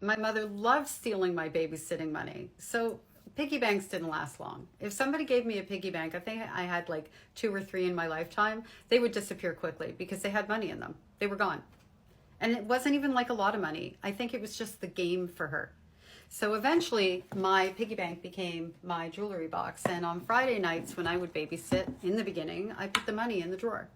My mother loved stealing my babysitting money. So piggy banks didn't last long. If somebody gave me a piggy bank, I think I had like two or three in my lifetime, they would disappear quickly because they had money in them. They were gone. And it wasn't even like a lot of money. I think it was just the game for her. So eventually my piggy bank became my jewelry box. And on Friday nights when I would babysit, in the beginning, I put the money in the drawer.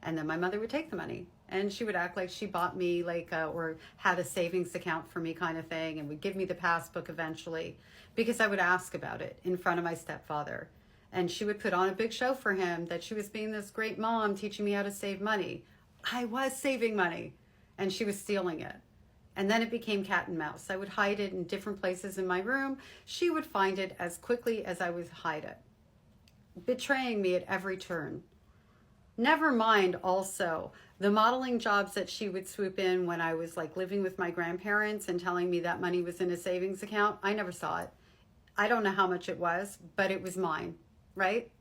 And then my mother would take the money and she would act like she bought me or had a savings account for me kind of thing, and would give me the passbook eventually because I would ask about it in front of my stepfather. And she would put on a big show for him that she was being this great mom teaching me how to save money. I was saving money and she was stealing it. And then it became cat and mouse. I would hide it in different places in my room. She would find it as quickly as I would hide it, betraying me at every turn. Never mind also the modeling jobs that she would swoop in when I was like living with my grandparents and telling me that money was in a savings account. I never saw it. I don't know how much it was, but it was mine, right?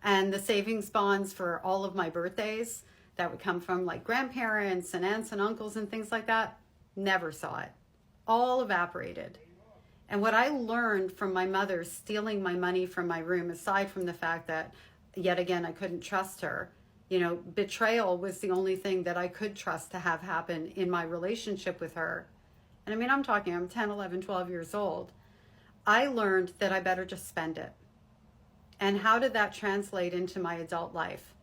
And the savings bonds for all of my birthdays that would come from like grandparents and aunts and uncles and things like that, never saw it. All evaporated. And what I learned from my mother stealing my money from my room, aside from the fact that yet again I couldn't trust her, betrayal was the only thing that I could trust to have happen in my relationship with her. And I mean, I'm 10, 11, 12 years old. I learned that I better just spend it. And how did that translate into my adult life?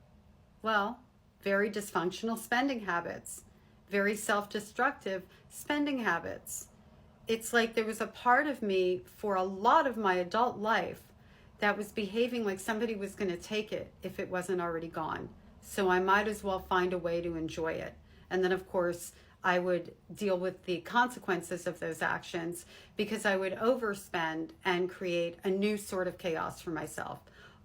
Well, very dysfunctional spending habits, very self-destructive spending habits. It's like there was a part of me for a lot of my adult life that was behaving like somebody was going to take it if it wasn't already gone. So I might as well find a way to enjoy it. And then, of course, I would deal with the consequences of those actions because I would overspend and create a new sort of chaos for myself,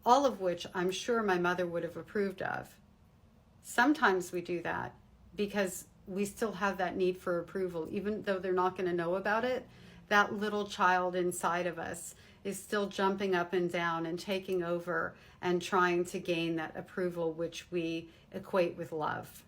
all of which I'm sure my mother would have approved of. Sometimes we do that because we still have that need for approval, even though they're not going to know about it. That little child inside of us is still jumping up and down and taking over and trying to gain that approval, which we equate with love.